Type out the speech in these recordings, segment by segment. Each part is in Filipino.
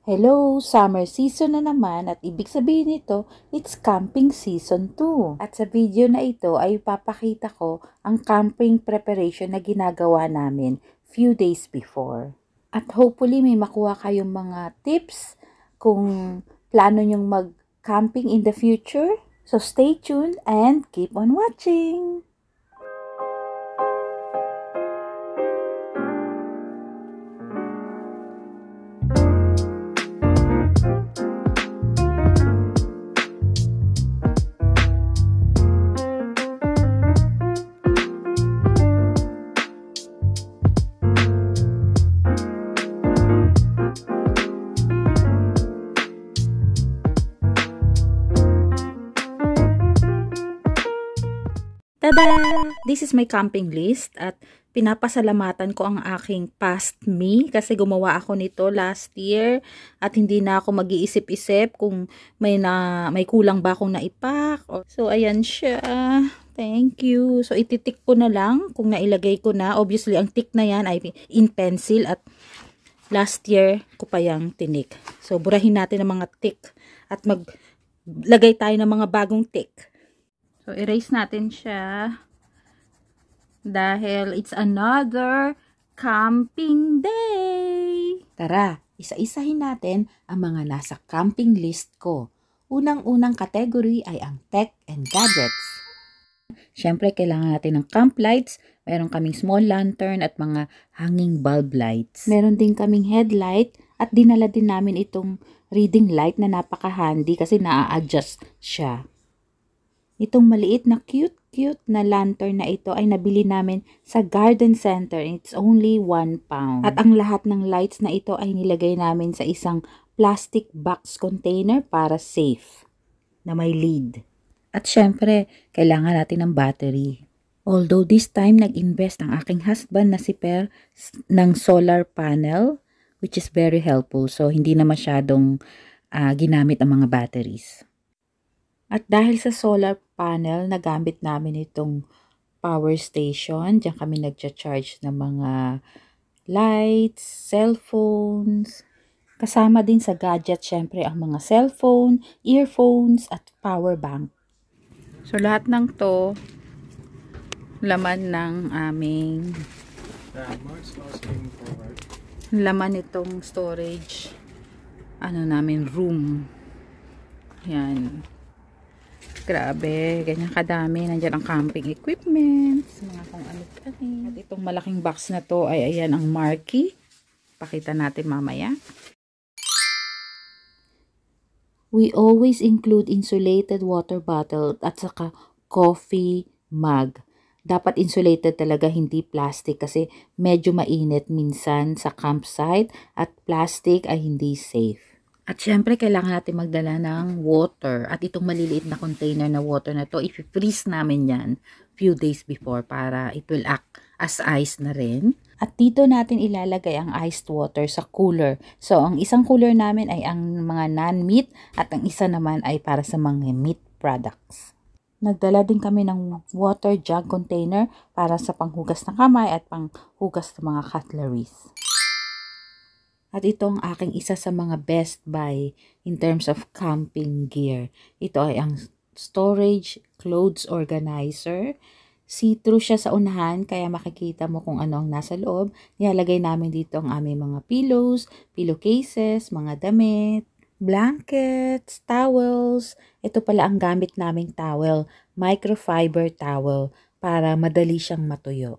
Hello, summer season na naman at ibig sabihin nito, it's camping season 2. At sa video na ito ay papakita ko ang camping preparation na ginagawa namin few days before. At hopefully may makuha kayong mga tips kung plano nyong mag-camping in the future. So stay tuned and keep on watching! Tada! This is my camping list at pinapasalamatan ko ang aking past me kasi gumawa ako nito last year at hindi na ako mag-iisip-isip kung may kulang ba akong naipak. So ayan siya. Thank you. So ititik ko na lang kung nailagay ko na. Obviously ang tick na yan ay in pencil at last year ko pa yang tinik. So burahin natin ang mga tick at maglagay tayo ng mga bagong tick. So, erase natin siya dahil it's another camping day. Tara, isa-isahin natin ang mga nasa camping list ko. Unang-unang category ay ang tech and gadgets. Siyempre, kailangan natin ng camp lights. Meron kaming small lantern at mga hanging bulb lights. Meron din kaming headlight at dinala din namin itong reading light na napaka-handy kasi naa-adjust siya. Itong maliit na cute na lantern na ito ay nabili namin sa garden center. It's only 1 pound. At ang lahat ng lights na ito ay nilagay namin sa isang plastic box container para safe na may lid. At syempre, kailangan natin ng battery. Although this time nag-invest ang aking husband na si Per ng solar panel, which is very helpful. So hindi na masyadong ginamit ang mga batteries. At dahil sa solar panel, nagamit namin itong power station. Diyan kami nagcha-charge ng mga lights, cellphones. Kasama din sa gadget, syempre, ang mga cellphone, earphones, at power bank. So, lahat ng to, laman ng aming laman itong storage, namin, room. Yan. Grabe, ganyan kadami. Nandiyan ang camping equipment, mga kung ano-ano. At itong malaking box na to ay ayan ang marquee. Pakita natin mamaya. We always include insulated water bottle at saka coffee mug. Dapat insulated talaga, hindi plastic kasi medyo mainit minsan sa campsite at plastic ay hindi safe. At syempre, kailangan natin magdala ng water. At itong maliliit na container na water na to, i-freeze namin yan few days before para it will act as ice na rin. At dito natin ilalagay ang iced water sa cooler. So, ang isang cooler namin ay ang mga non-meat at ang isa naman ay para sa mga meat products. Nagdala din kami ng water jug container para sa panghugas ng kamay at panghugas ng mga cutleries. At ito ang aking isa sa mga best buy in terms of camping gear. Ito ay ang storage clothes organizer. See-through siya sa unahan kaya makikita mo kung ano ang nasa loob. Nilalagay namin dito ang aming mga pillows, pillowcases, mga damit, blankets, towels. Ito pala ang gamit naming towel, microfiber towel para madali siyang matuyo.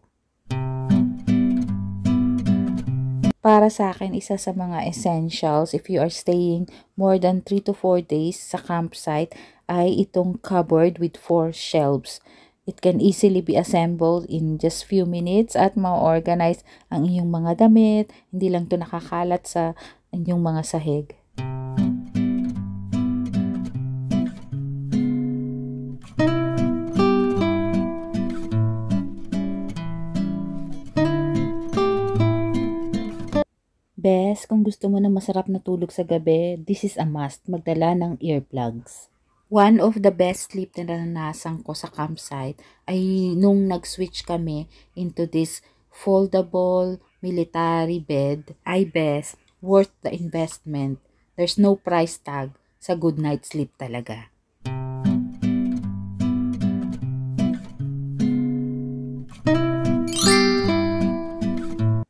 Para sa akin, isa sa mga essentials if you are staying more than 3 to 4 days sa campsite ay itong cupboard with 4 shelves. It can easily be assembled in just few minutes at ma-organize ang iyong mga damit. Hindi lang ito nakakalat sa inyong mga sahig. Bes, kung gusto mo ng masarap na tulog sa gabi, this is a must, magdala ng earplugs. One of the best sleep na naranasan ko sa campsite ay nung nag-switch kami into this foldable military bed. Ay bes, worth the investment. There's no price tag sa good night sleep talaga.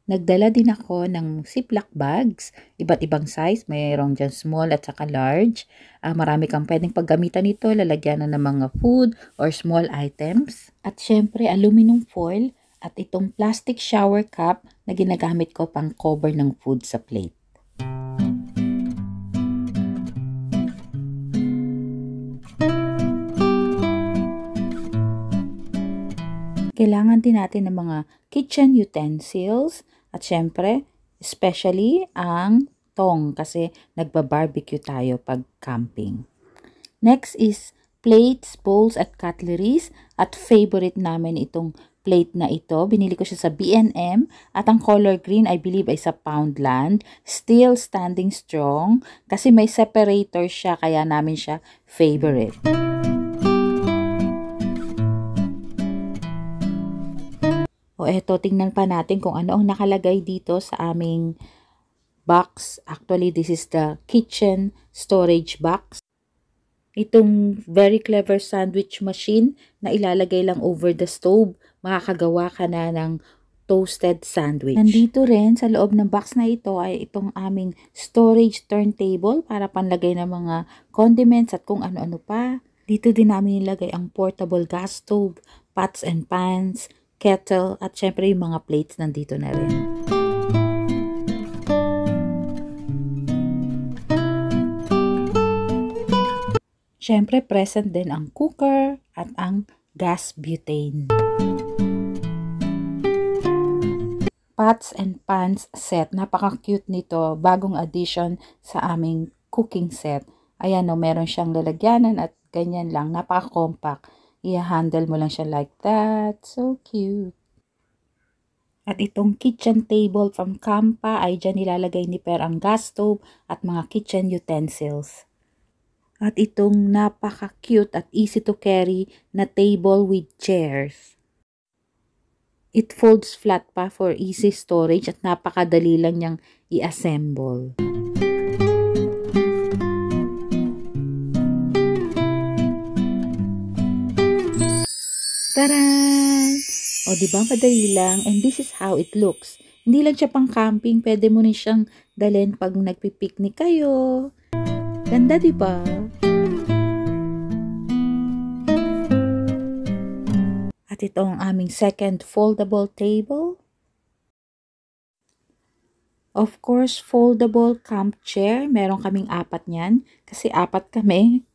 Nagdala din ako ng Ziploc bags, iba't ibang size, mayroong dyan small at saka large. Marami kang pwedeng paggamitan nito, lalagyan na ng mga food or small items. At syempre, aluminum foil at itong plastic shower cup na ginagamit ko pang cover ng food sa plate. Kailangan din natin ng mga kitchen utensils at syempre, especially ang tong kasi nagba-barbecue tayo pag camping. Next is plates, bowls at cutleries at favorite namin itong plate na ito. Binili ko siya sa B&M at ang color green I believe ay sa Poundland. Still standing strong kasi may separator siya kaya namin siya favorite. O eto, tingnan pa natin kung ano ang nakalagay dito sa aming box. Actually, this is the kitchen storage box. Itong very clever sandwich machine na ilalagay lang over the stove. Makakagawa ka na ng toasted sandwich. Nandito rin sa loob ng box na ito ay itong aming storage turntable para panlagay ng mga condiments at kung ano-ano pa. Dito din namin nilagay ang portable gas stove, pots and pans, kettle, at syempre yung mga plates nandito na rin. Syempre present din ang cooker at ang gas butane. Pots and pans set. Napaka-cute nito. Bagong addition sa aming cooking set. Ayan o, meron siyang lalagyanan at ganyan lang. Napaka-compact. I-handle mo lang siya like that. So cute. At itong kitchen table from Kampa ay dyan nilalagay ni Per ang gas stove at mga kitchen utensils. At itong napaka-cute at easy to carry na table with chairs. It folds flat pa for easy storage at napakadali lang niyang i-assemble. Taran! O diba madali lang? And this is how it looks. Hindi lang siya pang camping, pwede mo rin siyang dalhin pag nagpipiknik kayo. Ganda diba? At ito ang aming second foldable table. Of course, foldable camp chair. Meron kaming 4 niyan kasi 4 kami.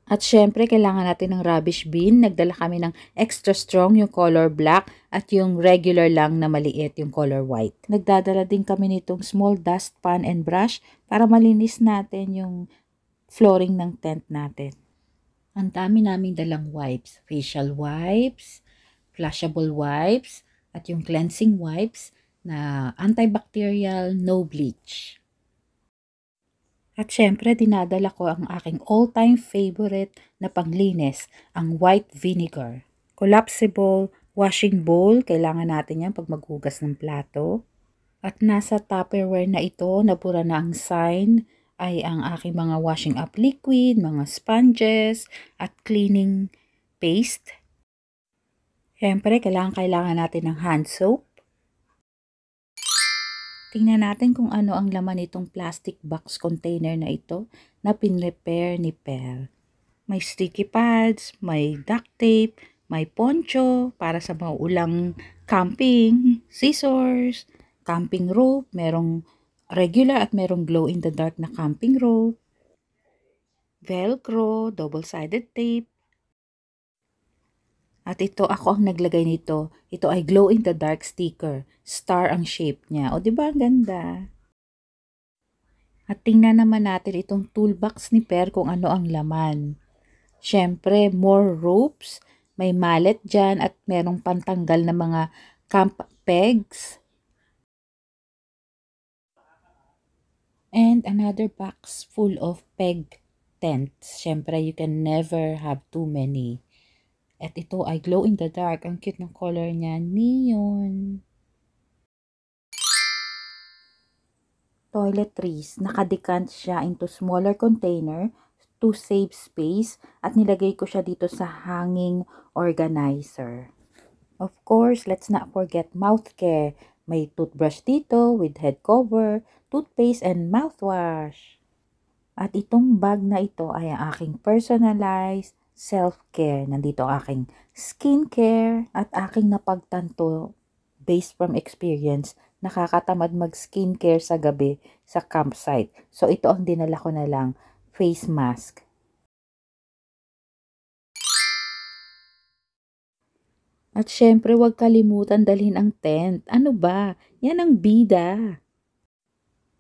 At syempre, kailangan natin ng rubbish bin. Nagdala kami ng extra strong, yung color black, at yung regular lang na maliit, yung color white. Nagdadala din kami nitong small dustpan and brush para malinis natin yung flooring ng tent natin. Ang dami naming dalang wipes. Facial wipes, flushable wipes, at yung cleansing wipes na antibacterial, no bleach. At syempre, dinadala ko ang aking all-time favorite na panglinis, ang white vinegar. Collapsible washing bowl, kailangan natin yan pag maghugas ng plato. At nasa Tupperware na ito, nabura na ang sign, ay ang aking mga washing up liquid, mga sponges, at cleaning paste. Syempre, kailangan natin ng hand soap. Tingnan natin kung ano ang laman nitong plastic box container na ito na pinrepair ni Per. May sticky pads, may duct tape, may poncho para sa mga ulang camping, scissors, camping rope, merong regular at merong glow-in-the-dark na camping rope, velcro, double-sided tape. At ito, ako ang naglagay nito. Ito ay glow-in-the-dark sticker. Star ang shape niya. O, diba ang ganda? At tingnan naman natin itong toolbox ni Per kung ano ang laman. Siyempre, more ropes. May mallet dyan at merong pantanggal na mga camp pegs. And another box full of peg tents. Siyempre, you can never have too many. At ito ay glow in the dark. Ang cute ng color niya, neon. toiletries. Nakadecant siya into smaller container to save space at nilagay ko siya dito sa hanging organizer. Of course, let's not forget mouth care. May toothbrush dito with head cover, toothpaste, and mouthwash. At itong bag na ito ay ang aking personalized self-care. Nandito ang aking skincare at aking napagtanto based from experience. Nakakatamad mag-skincare sa gabi sa campsite. So ito ang dinala ko na lang, face mask. At syempre, huwag kalimutan dalhin ang tent. Ano ba? Yan ang bida.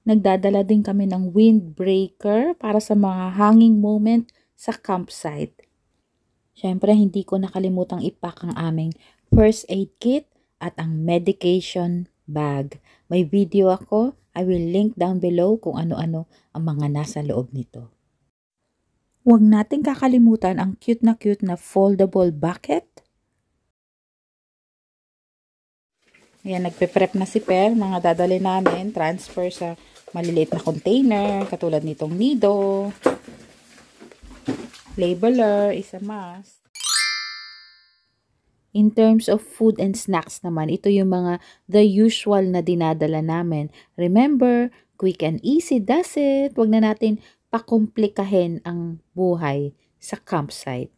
Nagdadala din kami ng windbreaker para sa mga hanging moment sa campsite. Syempre, hindi ko nakalimutang ipack ang aming first aid kit at ang medication bag. May video ako. I will link down below kung ano-ano ang mga nasa loob nito. Huwag nating kakalimutan ang cute na foldable bucket. Ayan, nagpe-prep na si Per. Mga dadali namin, transfer sa maliliit na container, katulad nitong nido. Labeler, isa must. In terms of food and snacks naman, ito yung mga the usual na dinadala namin. Remember, quick and easy does it. Huwag na natin pakomplikahin ang buhay sa campsite.